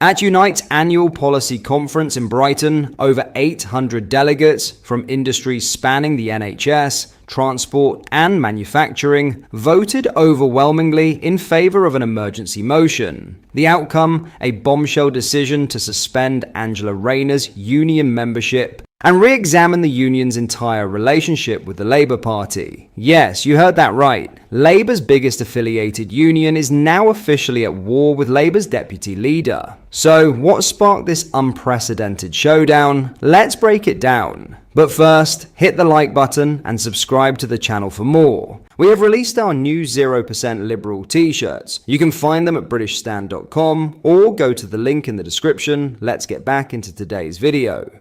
At Unite's annual policy conference in Brighton, over 800 delegates from industries spanning the NHS, transport and manufacturing voted overwhelmingly in favour of an emergency motion. The outcome, a bombshell decision to suspend Angela Rayner's union membership and re-examine the union's entire relationship with the Labour Party. Yes, you heard that right. Labour's biggest affiliated union is now officially at war with Labour's deputy leader. So, what sparked this unprecedented showdown? Let's break it down. But first, hit the like button and subscribe to the channel for more. We have released our new 0% Liberal t-shirts. You can find them at britishstand.com or go to the link in the description. Let's get back into today's video.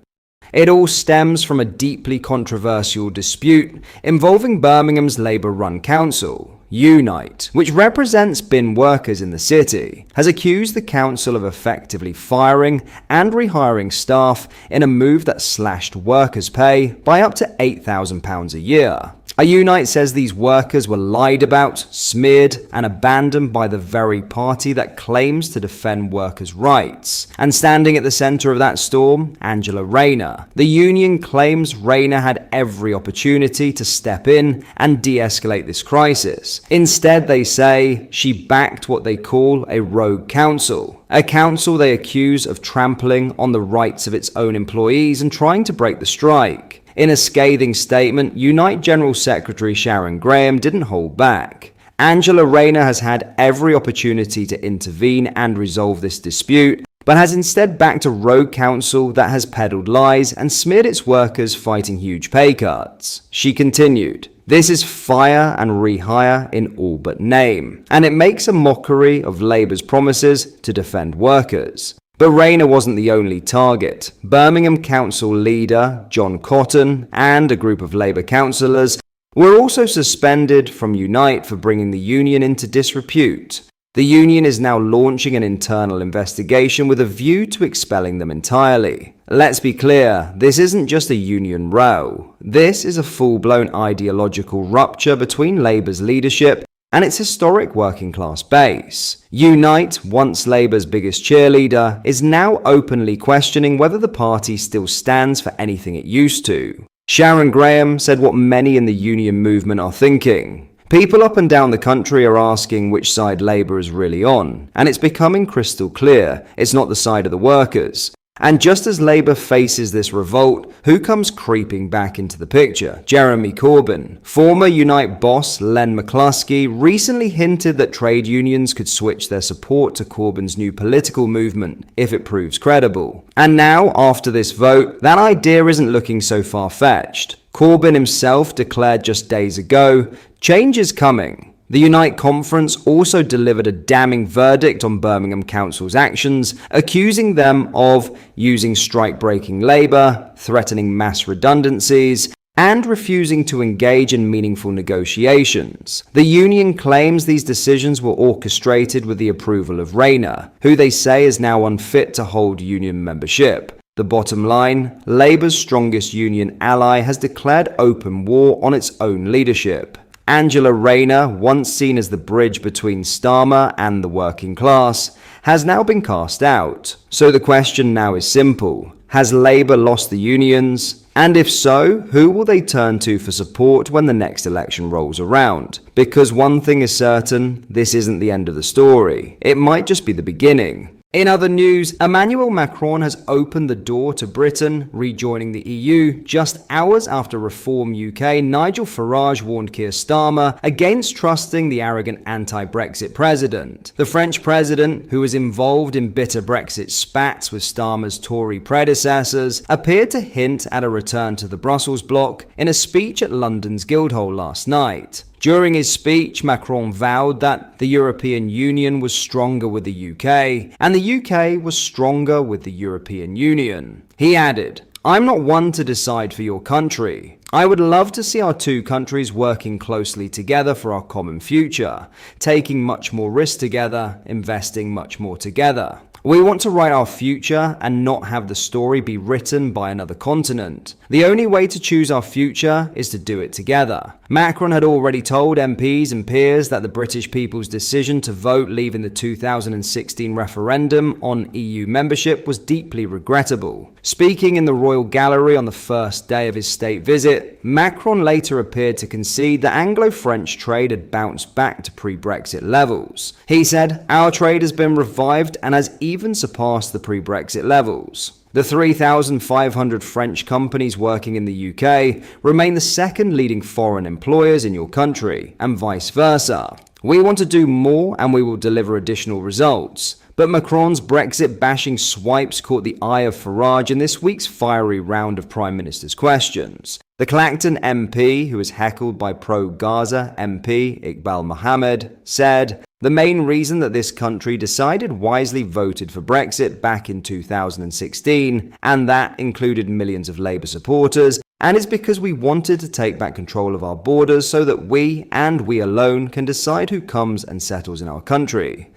It all stems from a deeply controversial dispute involving Birmingham's Labour-run council. Unite, which represents bin workers in the city, has accused the council of effectively firing and rehiring staff in a move that slashed workers' pay by up to £8,000 a year. A Unite says these workers were lied about, smeared, and abandoned by the very party that claims to defend workers' rights. And standing at the centre of that storm, Angela Rayner. The union claims Rayner had every opportunity to step in and de-escalate this crisis. Instead, they say she backed what they call a rogue council. A council they accuse of trampling on the rights of its own employees and trying to break the strike. In a scathing statement, Unite General Secretary Sharon Graham didn't hold back. Angela Rayner has had every opportunity to intervene and resolve this dispute, but has instead backed a rogue council that has peddled lies and smeared its workers fighting huge pay cuts. She continued, "This is fire and rehire in all but name, and it makes a mockery of Labour's promises to defend workers." But Rayner wasn't the only target. Birmingham Council leader John Cotton and a group of Labour councillors were also suspended from Unite for bringing the union into disrepute. The union is now launching an internal investigation with a view to expelling them entirely. Let's be clear, this isn't just a union row. This is a full-blown ideological rupture between Labour's leadership and its historic working class base. Unite, once Labour's biggest cheerleader, is now openly questioning whether the party still stands for anything it used to. Sharon Graham said what many in the union movement are thinking. People up and down the country are asking which side Labour is really on, and it's becoming crystal clear it's not the side of the workers. And just as Labour faces this revolt, who comes creeping back into the picture? Jeremy Corbyn. Former Unite boss Len McCluskey recently hinted that trade unions could switch their support to Corbyn's new political movement if it proves credible. And now, after this vote, that idea isn't looking so far-fetched. Corbyn himself declared just days ago, "Change is coming." The Unite conference also delivered a damning verdict on Birmingham Council's actions, accusing them of using strike-breaking labour, threatening mass redundancies, and refusing to engage in meaningful negotiations. The union claims these decisions were orchestrated with the approval of Rayner, who they say is now unfit to hold union membership. The bottom line, Labour's strongest union ally has declared open war on its own leadership. Angela Rayner, once seen as the bridge between Starmer and the working class, has now been cast out. So the question now is simple. Has Labour lost the unions? And if so, who will they turn to for support when the next election rolls around? Because one thing is certain, this isn't the end of the story. It might just be the beginning. In other news, Emmanuel Macron has opened the door to Britain rejoining the EU just hours after Reform UK Nigel Farage warned Keir Starmer against trusting the arrogant anti-Brexit president. The French president, who was involved in bitter Brexit spats with Starmer's Tory predecessors, appeared to hint at a return to the Brussels bloc in a speech at London's Guildhall last night. During his speech, Macron vowed that the European Union was stronger with the UK, and the UK was stronger with the European Union. He added, "I'm not one to decide for your country. I would love to see our two countries working closely together for our common future, taking much more risk together, investing much more together. We want to write our future and not have the story be written by another continent. The only way to choose our future is to do it together. Macron had already told MPs and peers that the British people's decision to vote leaving the 2016 referendum on EU membership was deeply regrettable. Speaking in the Royal Gallery on the first day of his state visit, Macron later appeared to concede that Anglo-French trade had bounced back to pre-Brexit levels. He said, "Our trade has been revived and has even surpassed the pre-Brexit levels." The 3,500 French companies working in the UK remain the second leading foreign employers in your country, and vice versa. "We want to do more and we will deliver additional results." But Macron's Brexit-bashing swipes caught the eye of Farage in this week's fiery round of Prime Minister's questions. The Clacton MP, who was heckled by pro-Gaza MP Iqbal Mohammed, said, "The main reason that this country decided wisely voted for Brexit back in 2016, and that included millions of Labour supporters, and it's because we wanted to take back control of our borders so that we, and we alone, can decide who comes and settles in our country."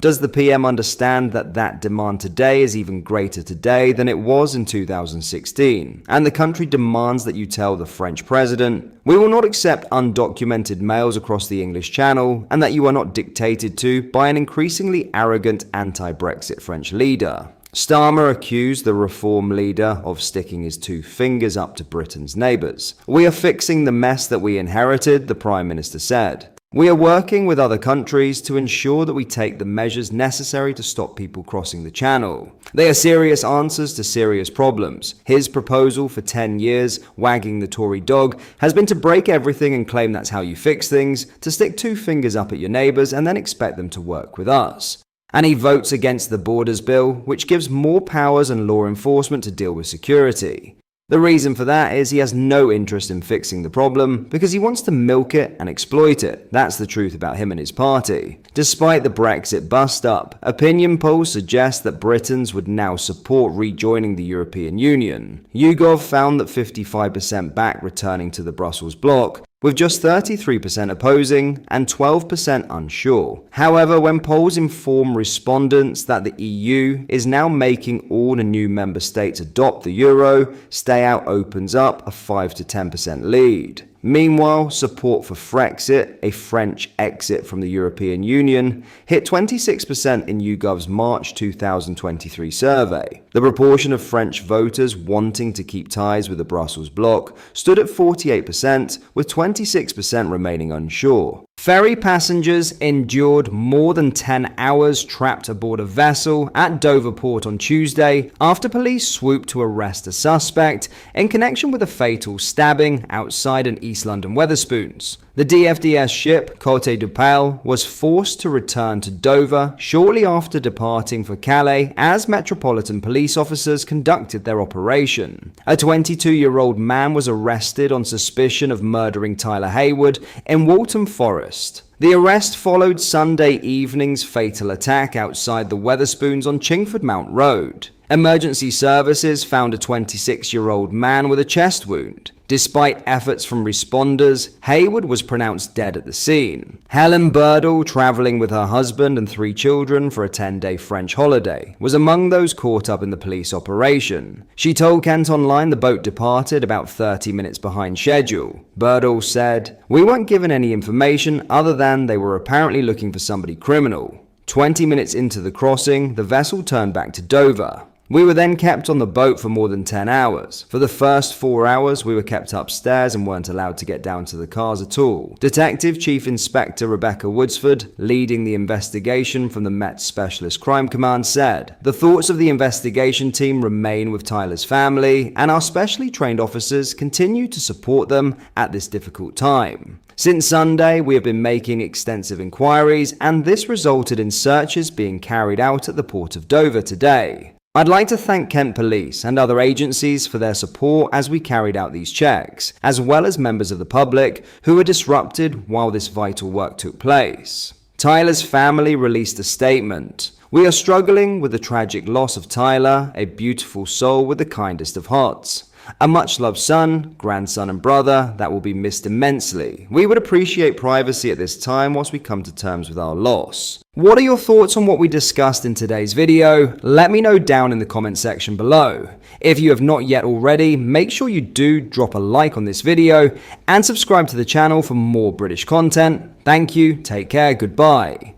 Does the PM understand that that demand today is even greater today than it was in 2016? And the country demands that you tell the French president, "We will not accept undocumented males across the English Channel," and that you are not dictated to by an increasingly arrogant anti-Brexit French leader. Starmer accused the Reform leader of sticking his two fingers up to Britain's neighbours. "We are fixing the mess that we inherited," the Prime Minister said. "We are working with other countries to ensure that we take the measures necessary to stop people crossing the channel. They are serious answers to serious problems." His proposal for 10 years, wagging the Tory dog, has been to break everything and claim that's how you fix things, to stick two fingers up at your neighbours and then expect them to work with us. And he votes against the Borders Bill, which gives more powers and law enforcement to deal with security. The reason for that is he has no interest in fixing the problem because he wants to milk it and exploit it. That's the truth about him and his party. Despite the Brexit bust-up, opinion polls suggest that Britons would now support rejoining the European Union. YouGov found that 55% back returning to the Brussels bloc, with just 33% opposing and 12% unsure. However, when polls inform respondents that the EU is now making all the new member states adopt the euro, stay out opens up a 5 to 10% lead. Meanwhile, support for Frexit, a French exit from the European Union, hit 26% in YouGov's March 2023 survey. The proportion of French voters wanting to keep ties with the Brussels bloc stood at 48%, with 26% remaining unsure. Ferry passengers endured more than 10 hours trapped aboard a vessel at Dover Port on Tuesday after police swooped to arrest a suspect in connection with a fatal stabbing outside an East London Wetherspoons. The DFDS ship, Côte d'Opale, was forced to return to Dover shortly after departing for Calais as Metropolitan Police officers conducted their operation. A 22-year-old man was arrested on suspicion of murdering Tyler Haywood in Waltham Forest. The arrest followed Sunday evening's fatal attack outside the Wetherspoons on Chingford Mount Road. Emergency services found a 26-year-old man with a chest wound. Despite efforts from responders, Haywood was pronounced dead at the scene. Helen Birdall, traveling with her husband and 3 children for a 10-day French holiday, was among those caught up in the police operation. She told Kent Online the boat departed about 30 minutes behind schedule. Birdall said, "We weren't given any information other than they were apparently looking for somebody criminal. 20 minutes into the crossing, the vessel turned back to Dover. We were then kept on the boat for more than 10 hours. For the first 4 hours, we were kept upstairs and weren't allowed to get down to the cars at all." Detective Chief Inspector Rebecca Woodsford, leading the investigation from the Met Specialist Crime Command, said, "The thoughts of the investigation team remain with Tyler's family, and our specially trained officers continue to support them at this difficult time. Since Sunday, we have been making extensive inquiries, and this resulted in searches being carried out at the Port of Dover today. I'd like to thank Kent Police and other agencies for their support as we carried out these checks, as well as members of the public who were disrupted while this vital work took place." Tyler's family released a statement. "We are struggling with the tragic loss of Tyler, a beautiful soul with the kindest of hearts. A much-loved son, grandson and brother that will be missed immensely. We would appreciate privacy at this time whilst we come to terms with our loss. What are your thoughts on what we discussed in today's video? Let me know down in the comment section below. If you have not yet already, make sure you do drop a like on this video and subscribe to the channel for more British content. Thank you, take care, goodbye.